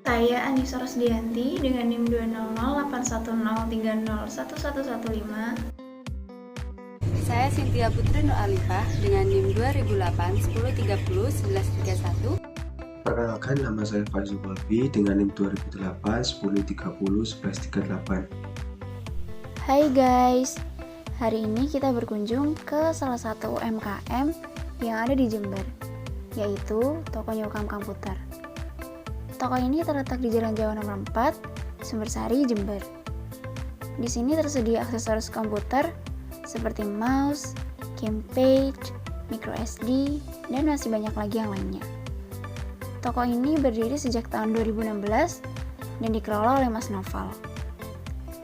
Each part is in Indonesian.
Saya Anissa Rosdianti dengan NIM 2008103011115. Saya Cynthia Putri Nur Alifah dengan NIM 2008 1030 1131. Perkenalkan, nama saya Fazul Balbi dengan NIM 2008 1030 1138. Hai guys, hari ini kita berkunjung ke salah satu UMKM yang ada di Jember, yaitu Toko Nyokam Komputer. Toko ini terletak di Jalan Jawa Nomor 4, Sumbersari, Jember. Di sini tersedia aksesoris komputer seperti mouse, gamepad, microSD, dan masih banyak lagi yang lainnya. Toko ini berdiri sejak tahun 2016 dan dikelola oleh Mas Noval.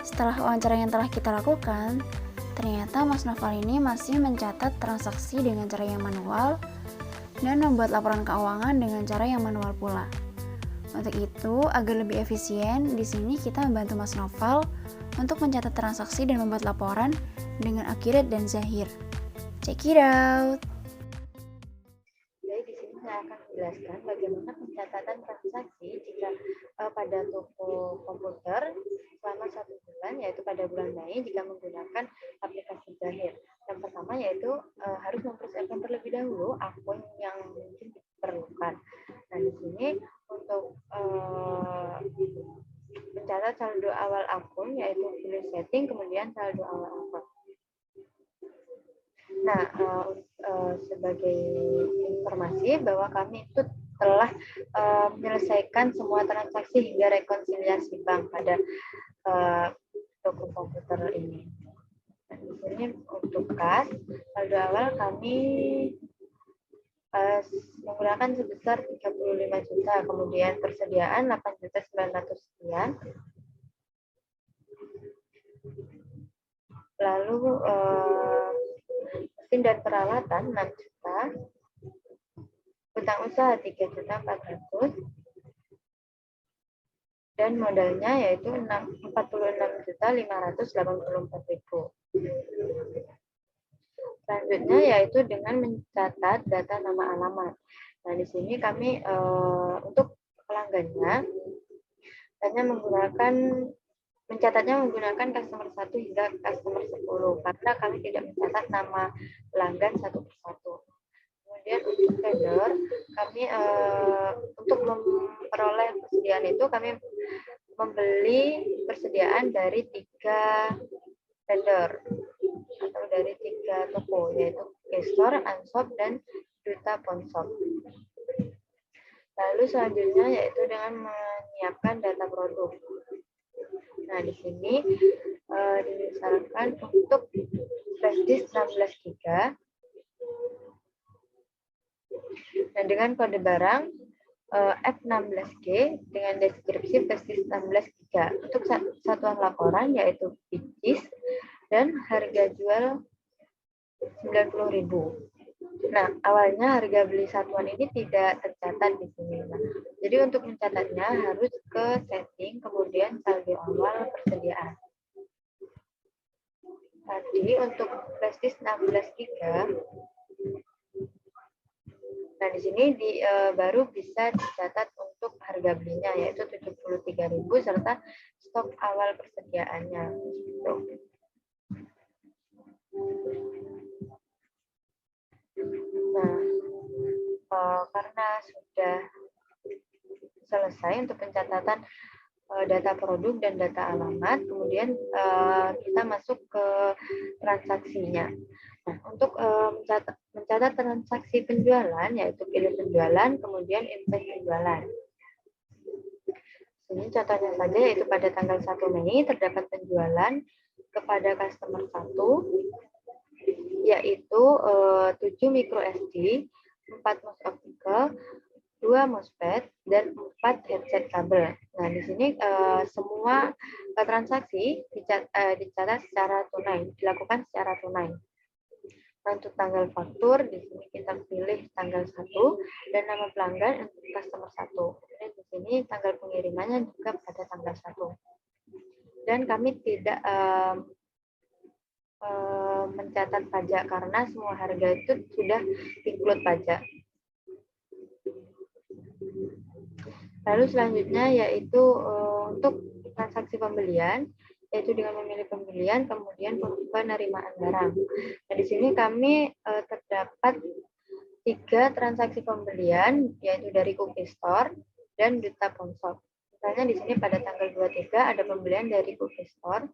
Setelah wawancara yang telah kita lakukan, ternyata Mas Noval ini masih mencatat transaksi dengan cara yang manual dan membuat laporan keuangan dengan cara yang manual pula. Untuk itu, agar lebih efisien, di sini kita membantu Mas Noval untuk mencatat transaksi dan membuat laporan dengan akurat dan zahir. Check it out! Jadi di sini saya akan menjelaskan bagaimana pencatatan transaksi jika pada toko komputer selama 1 bulan, yaitu pada bulan Mei jika menggunakan aplikasi Zahir. Yang pertama yaitu harus mempersiapkan terlebih dahulu akun yang mungkin diperlukan. Nah di sini untuk mencatat saldo awal akun yaitu pilih setting, kemudian saldo awal akun. Nah, sebagai informasi bahwa kami itu telah menyelesaikan semua transaksi hingga rekonsiliasi bank pada toko komputer ini. Nah, di sini untuk kas, saldo awal kami menggunakan sebesar 35 juta, kemudian persediaan 8.900.000 sekian. Lalu mesin dan peralatan 6 juta, utang usaha 3.400.000, dan modalnya yaitu 46.584.000. Selanjutnya yaitu dengan mencatat data nama alamat. Nah di sini kami untuk pelanggannya hanya mencatatnya menggunakan customer 1 hingga customer 10 karena kami tidak mencatat nama pelanggan satu persatu. Kemudian untuk vendor, kami untuk memperoleh persediaan itu kami membeli persediaan dari 3 vendor atau dari 3 toko, yaitu Gestor, Anshop, dan Duta Ponsop. Lalu selanjutnya yaitu dengan menyiapkan data produk. Nah, di sini disarankan untuk flash disk 16 GB dan dengan kode barang F16G dengan deskripsi flash disk 16 GB. Untuk satuan laporan yaitu bits dan harga jual 90.000. Nah, awalnya harga beli satuan ini tidak tercatat di sini. Nah, jadi untuk mencatatnya harus ke setting, kemudian saldo awal persediaan. Tadi untuk flash disk 16 GB, nah di sini baru bisa dicatat untuk harga belinya yaitu 73.000 serta stok awal persediaannya. Nah, karena sudah selesai untuk pencatatan data produk dan data alamat, kemudian kita masuk ke transaksinya. Nah, untuk mencatat transaksi penjualan, yaitu pilih penjualan, kemudian invest penjualan. Ini contohnya saja, yaitu pada tanggal 1 Mei terdapat penjualan kepada customer 1, yaitu 7 micro SD, 4 mouse optical, 2 mousepad, dan 4 headset kabel. Nah, di sini semua transaksi dicatat secara tunai, dilakukan secara tunai. Nah, untuk tanggal faktur, di sini kita pilih tanggal 1 dan nama pelanggan untuk customer 1. Kemudian di sini tanggal pengirimannya juga pada tanggal 1. Dan kami tidak mencatat pajak karena semua harga itu sudah include pajak. Lalu selanjutnya yaitu untuk transaksi pembelian, yaitu dengan memilih pembelian, kemudian penerimaan barang. Nah, di sini kami terdapat 3 transaksi pembelian, yaitu dari Cookie Store dan Duta Ponsel. Misalnya di sini pada tanggal 23 ada pembelian dari Cookie Store,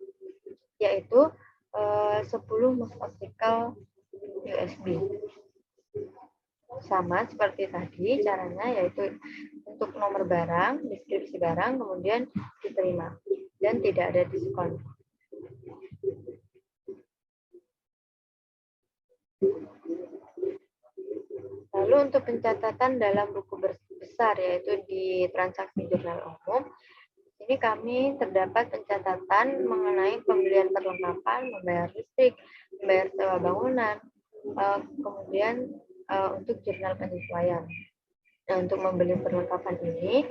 yaitu 10 mouse optical USB. Sama seperti tadi caranya, yaitu untuk nomor barang, deskripsi barang, kemudian diterima dan tidak ada diskon. Lalu untuk pencatatan dalam buku besar, yaitu di transaksi jurnal umum, ini kami terdapat pencatatan mengenai pembelian perlengkapan, membayar listrik, membayar sewa bangunan, kemudian untuk jurnal penyesuaian. Nah, untuk membeli perlengkapan ini,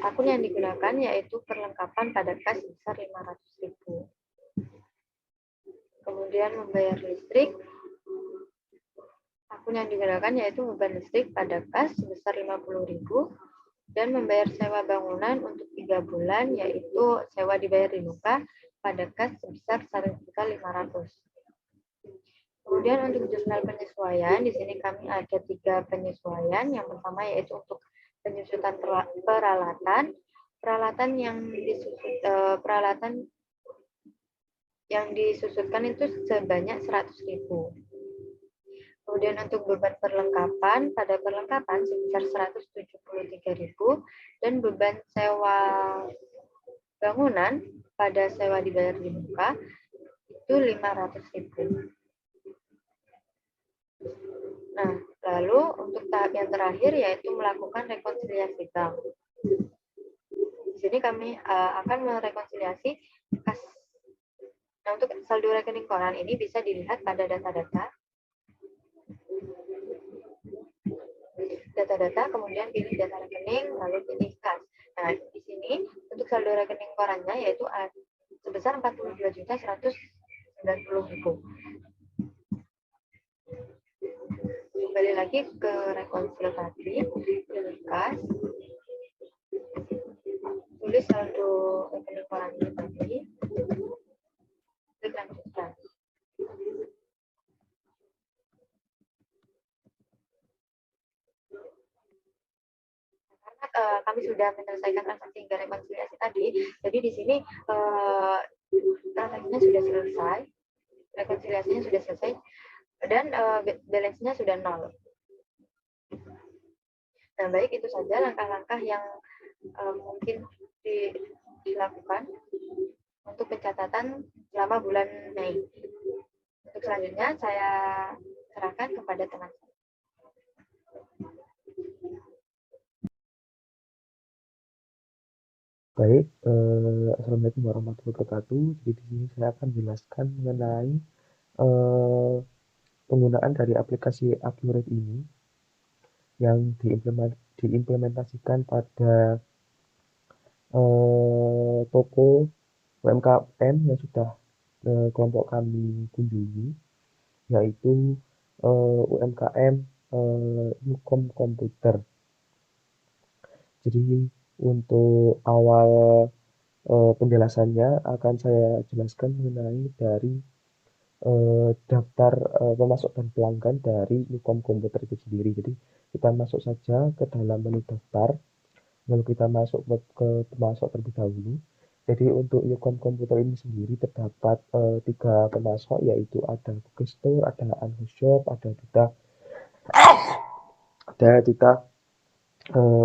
akun yang digunakan yaitu perlengkapan pada kas sebesar 500.000. Kemudian membayar listrik, akun yang digunakan yaitu beban listrik pada kas sebesar 50.000 dan membayar sewa bangunan untuk 3 bulan yaitu sewa dibayar di muka pada kas sebesar 1.500.000. Kemudian untuk jurnal penyesuaian, di sini kami ada 3 penyesuaian. Yang pertama yaitu untuk penyusutan peralatan yang disusutkan itu sebanyak 100.000. Kemudian untuk beban perlengkapan, pada perlengkapan sebesar 173.000 dan beban sewa bangunan pada sewa dibayar di muka itu 500.000. Nah, lalu untuk tahap yang terakhir yaitu melakukan rekonsiliasi bank. Di sini kami akan merekonsiliasi kas. Nah, untuk saldo rekening koran ini bisa dilihat pada data-data, kemudian pilih data rekening, lalu pilih kas. Nah, di sini untuk saldo rekening korannya yaitu sebesar 42.190.000. Kembali lagi ke rekonsil tadi, pilih kas, tulis saldo rekening korannya tadi, klik lanjutkan. Karena kami sudah menyelesaikan transaksi hingga rekonsiliasi tadi, jadi di sini transaksinya sudah selesai, rekonsiliasinya sudah selesai, dan balance-nya sudah 0. Nah, baik, itu saja langkah-langkah yang mungkin dilakukan untuk pencatatan selama bulan Mei. Untuk selanjutnya saya serahkan kepada teman saya. Baik, Assalamualaikum warahmatullahi wabarakatuh. Jadi di sini saya akan menjelaskan mengenai penggunaan dari aplikasi Accurate ini yang diimplementasikan pada toko UMKM yang sudah kelompok kami kunjungi, yaitu UMKM Yukom Komputer. Jadi untuk awal penjelasannya akan saya jelaskan mengenai dari daftar pemasok dan pelanggan dari Yukom Komputer itu sendiri. Jadi kita masuk saja ke dalam menu daftar, lalu kita masuk ke pemasok terlebih dahulu. Jadi untuk Yukom Komputer ini sendiri terdapat 3 pemasok, yaitu ada Cookie Store, ada Unshop, ada Duta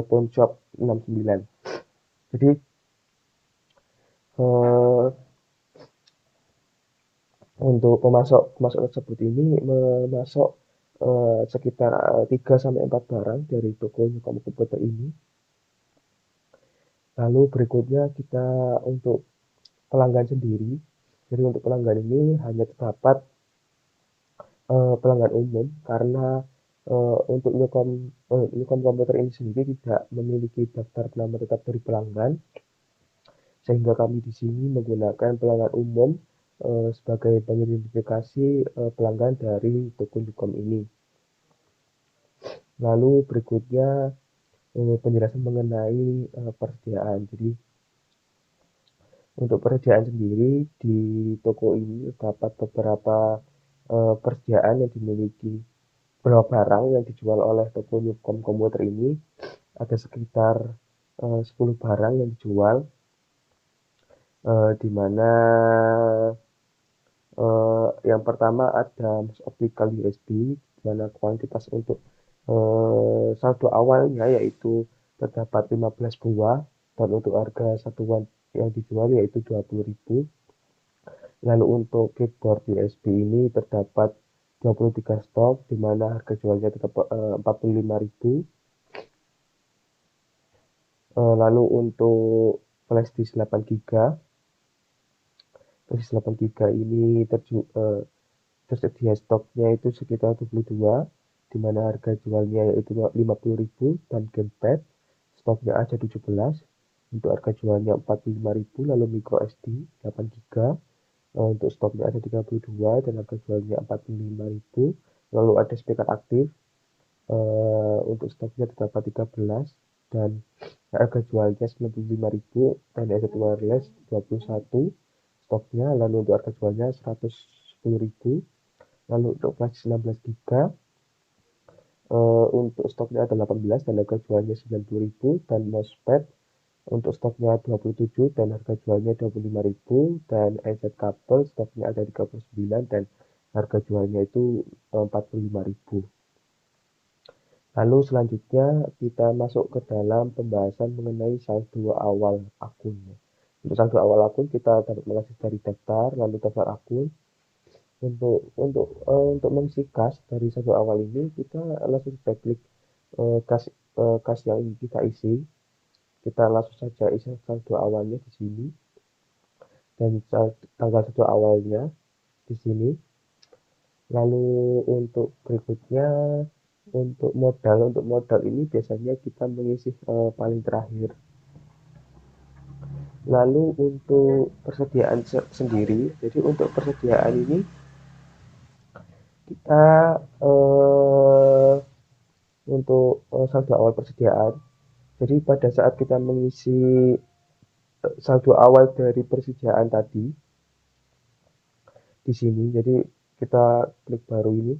Pawnshop 69. Jadi untuk pemasok tersebut ini memasok sekitar 3-4 barang dari toko Yukom Komputer ini. Lalu berikutnya kita untuk pelanggan sendiri. Jadi untuk pelanggan ini hanya terdapat pelanggan umum, karena untuk Yukom Komputer ini sendiri tidak memiliki daftar nama tetap dari pelanggan, sehingga kami di sini menggunakan pelanggan umum sebagai pengidentifikasi pelanggan dari toko Yukom ini. Lalu berikutnya penjelasan mengenai persediaan. Jadi untuk persediaan sendiri di toko ini terdapat beberapa persediaan yang dimiliki beberapa barang yang dijual oleh toko Newcom Komputer ini. Ada sekitar 10 barang yang dijual, di mana yang pertama ada mouse optical USB, di mana kuantitas untuk saldo awalnya yaitu terdapat 15 buah, dan untuk harga satuan yang dijual yaitu 20.000. Lalu untuk keyboard USB ini terdapat 23 stok, di mana harga jualnya tetap 45.000. Lalu untuk flash disk 8 GB ini tersedia stoknya itu sekitar 22, di mana harga jualnya yaitu 50.000, dan gamepad stoknya ada 17, untuk harga jualnya 45.000. Lalu micro SD 8 GB untuk stoknya ada 32 dan harga jualnya 45.000. Lalu ada speaker aktif, untuk stoknya terdapat 13 dan harga jualnya 95.000, dan headset wireless 21 stoknya, lalu untuk harga jualnya 110.000. Lalu untuk flash 16 GB untuk stoknya ada 18 dan harga jualnya 90.000, dan mousepad untuk stoknya 27 dan harga jualnya 25.000, dan headset kabel stoknya ada 39 dan harga jualnya itu 45.000. Lalu selanjutnya kita masuk ke dalam pembahasan mengenai saldo awal akun. Untuk saldo awal akun kita dapat mengakses dari daftar, lalu daftar akun. Untuk mengisi kas dari saldo awal ini kita langsung kita klik kas yang ingin kita isi. Kita langsung saja isi saldo awalnya di sini dan tanggal saldo awalnya di sini. Lalu untuk berikutnya untuk modal ini biasanya kita mengisi paling terakhir. Lalu untuk persediaan sendiri, jadi untuk persediaan ini kita untuk saldo awal persediaan, jadi pada saat kita mengisi saldo awal dari persediaan tadi di sini, jadi kita klik baru ini.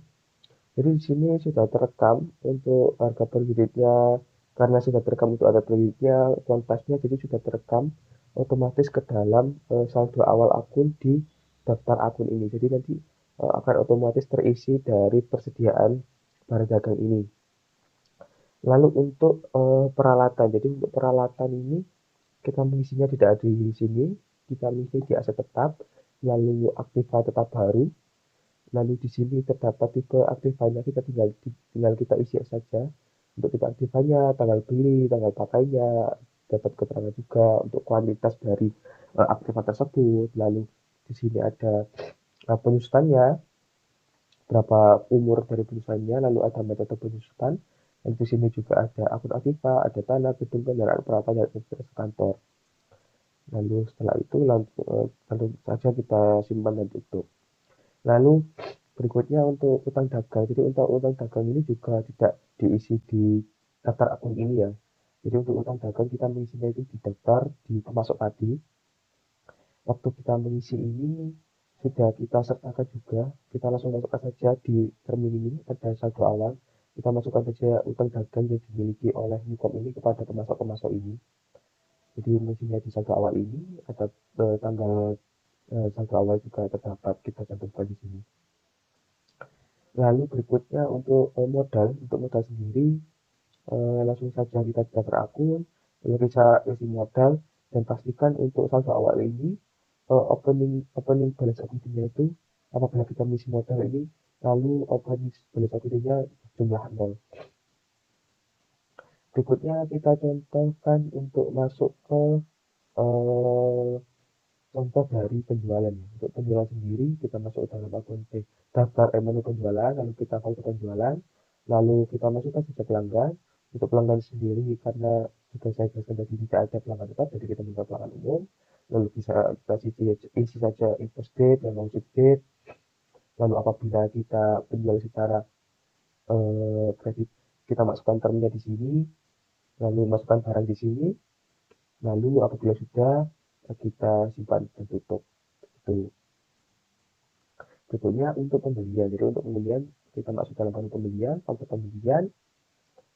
Jadi di sini sudah terekam untuk harga per unitnya, karena sudah terekam untuk harga per unitnya, kuantitasnya, jadi sudah terekam otomatis ke dalam saldo awal akun di daftar akun ini. Jadi nanti akan otomatis terisi dari persediaan barang dagang ini. Lalu untuk peralatan, jadi untuk peralatan ini kita mengisinya tidak ada di sini, kita mengisi di aset tetap, lalu aktiva tetap baru. Lalu di sini terdapat tipe aktivanya, kita tinggal kita isi saja. Untuk tipe aktivanya, tanggal beli, tanggal pakainya, dapat keterangan juga untuk kuantitas dari aktiva tersebut. Lalu di sini ada penyusutannya, berapa umur dari penyusutannya, lalu ada metode penyusutan. Dan di sini juga ada akun aktiva, ada tanah, gedung, kendaraan, peralatan, dan aktivitas kantor. Lalu setelah itu langsung saja kita simpan dan tutup. Lalu berikutnya untuk utang dagang. Jadi untuk utang dagang ini juga tidak diisi di daftar akun ini ya. Jadi untuk utang dagang kita mengisinya itu di daftar di pemasok tadi. Waktu kita mengisi ini sudah kita sertakan juga. Kita langsung masukkan saja di termin ini pada saldo awal. Kita masukkan saja utang dagang yang dimiliki oleh Newcom ini kepada pemasok-pemasok ini. Jadi mengisinya di saldo awal ini ada tanggal saldo awal juga terdapat, kita cantumkan di sini. Lalu berikutnya untuk modal sendiri, langsung saja kita daftar akun, lalu kita isi modal, dan pastikan untuk saldo awal ini opening balance equity-nya itu apabila kita mengisi modal ini, lalu opening balance equity-nya jumlah 0. Berikutnya kita contohkan untuk masuk ke contoh dari penjualan. Untuk penjualan sendiri kita masuk dalam akun daftar menu penjualan, lalu kita foto penjualan, lalu kita masukkan saja pelanggan. Untuk pelanggan sendiri, karena sudah saya jelaskan tadi tidak ada pelanggan tetap, jadi kita minta pelanggan umum. Lalu bisa kita isi saja invoice date dan exit date. Lalu apabila kita penjual secara kredit, kita masukkan termnya di sini. lalu masukkan barang di sini, lalu apabila sudah kita simpan dan tutup. Itu berikutnya untuk pembelian. Jadi untuk pembelian kita masuk dalam pembelian,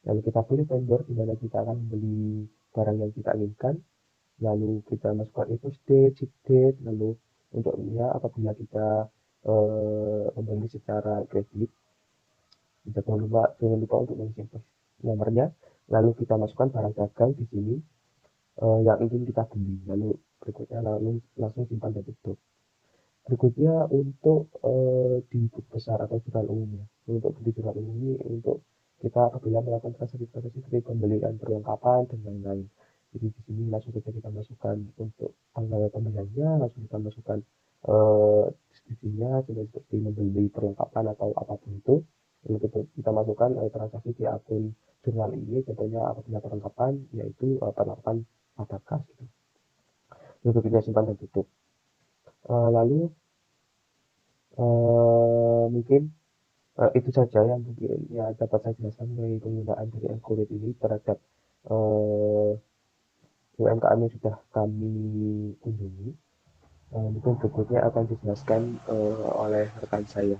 lalu kita pilih vendor di mana kita akan membeli barang yang kita inginkan, lalu kita masukkan invoice date, ship date, lalu untuknya apabila kita membeli secara kredit, jangan lupa untuk mengisi nomornya, lalu kita masukkan barang dagang di sini yang ingin kita beli, lalu berikutnya langsung simpan dan tutup. Berikutnya untuk di book besar atau jurnal umum ya. Untuk di jurnal umum ini untuk kita apabila melakukan transaksi-transaksi seperti pembelian perlengkapan dan lain-lain. Jadi di sini langsung saja kita masukkan untuk tanggal pembeliannya, langsung kita masukkan deskripsinya seperti membeli perlengkapan atau apapun itu. Lalu kita masukkan transaksi di akun jurnal ini, contohnya apabila perlengkapan yaitu perlengkapan pada kas gitu. Lalu kita simpan dan tutup. Lalu mungkin itu saja yang mungkin ya dapat saya jelaskan mengenai penggunaan dari algoritma ini terhadap UMKM yang sudah kami kunjungi. Mungkin berikutnya akan dijelaskan oleh rekan saya.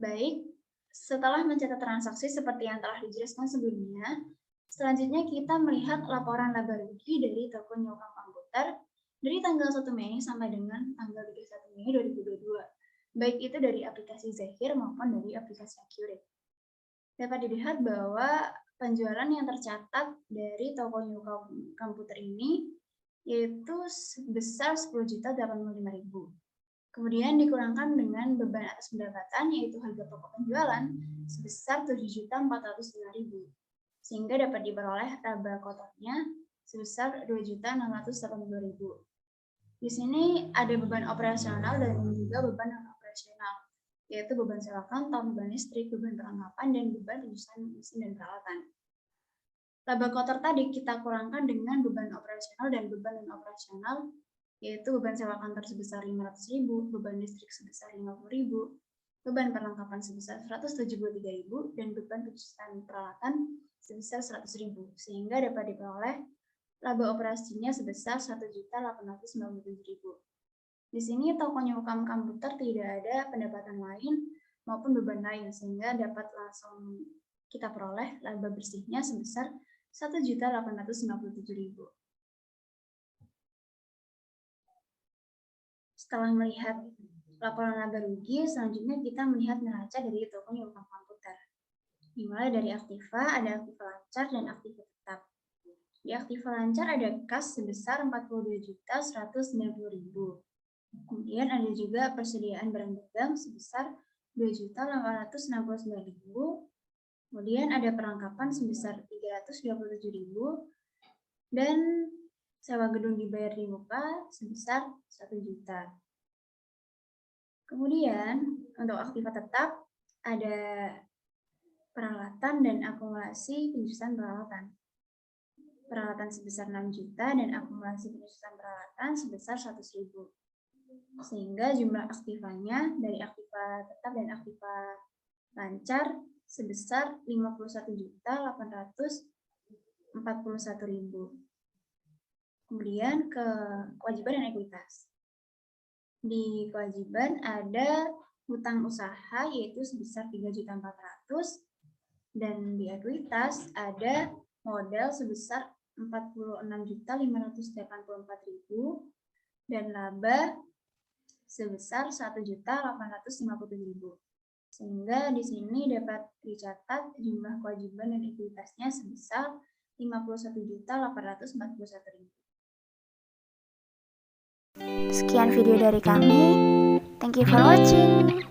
Baik, setelah mencatat transaksi seperti yang telah dijelaskan sebelumnya, selanjutnya kita melihat laporan laba rugi dari toko Nyokam Komputer dari tanggal 1 Mei sampai dengan tanggal 31 Mei 2022, baik itu dari aplikasi Zahir maupun dari aplikasi Accurate. Dapat dilihat bahwa penjualan yang tercatat dari toko Nyokam Komputer ini yaitu sebesar 10.085.000. Kemudian dikurangkan dengan beban atas pendapatan yaitu harga pokok penjualan sebesar 7.405.000, sehingga dapat diperoleh laba kotornya sebesar 2.682.000. Di sini ada beban operasional dan juga beban non-operasional, yaitu beban sewa kantor, beban listrik, beban perlengkapan, dan beban penjualan mesin dan peralatan. Laba kotor tadi kita kurangkan dengan beban operasional dan beban non-operasional, yaitu beban sewa kantor sebesar 500.000, beban listrik sebesar 50.000, beban perlengkapan sebesar 173.000, dan beban penjualan peralatan sebesar 100.000, sehingga dapat diperoleh laba operasinya sebesar 1.897.000. Di sini toko Nyokam Komputer tidak ada pendapatan lain maupun beban lain, sehingga dapat langsung kita peroleh laba bersihnya sebesar 1.857.000. Setelah melihat laporan laba rugi, selanjutnya kita melihat neraca dari toko Nyokam Komputer. Dimulai dari aktiva, ada aktiva lancar dan aktiva tetap. Di aktiva lancar ada kas sebesar 42.190.000. Kemudian ada juga persediaan barang dagang sebesar 2.869.000. Kemudian ada perlengkapan sebesar 327.000 dan sewa gedung dibayar di muka sebesar 1 juta. Kemudian untuk aktiva tetap ada peralatan dan akumulasi penjualan peralatan. Peralatan sebesar 6 juta dan akumulasi penjualan peralatan sebesar 100.000. Sehingga jumlah aktivanya dari aktiva tetap dan aktiva lancar sebesar 51.841.000. Kemudian ke kewajiban dan ekuitas. Di kewajiban ada hutang usaha yaitu sebesar 3.400.000 dan di ekuitas ada modal sebesar 46.584.000 dan laba sebesar 1.857.000. Sehingga di sini dapat dicatat jumlah kewajiban dan ekuitasnya sebesar 51.841.000. Sekian video dari kami. Thank you for watching.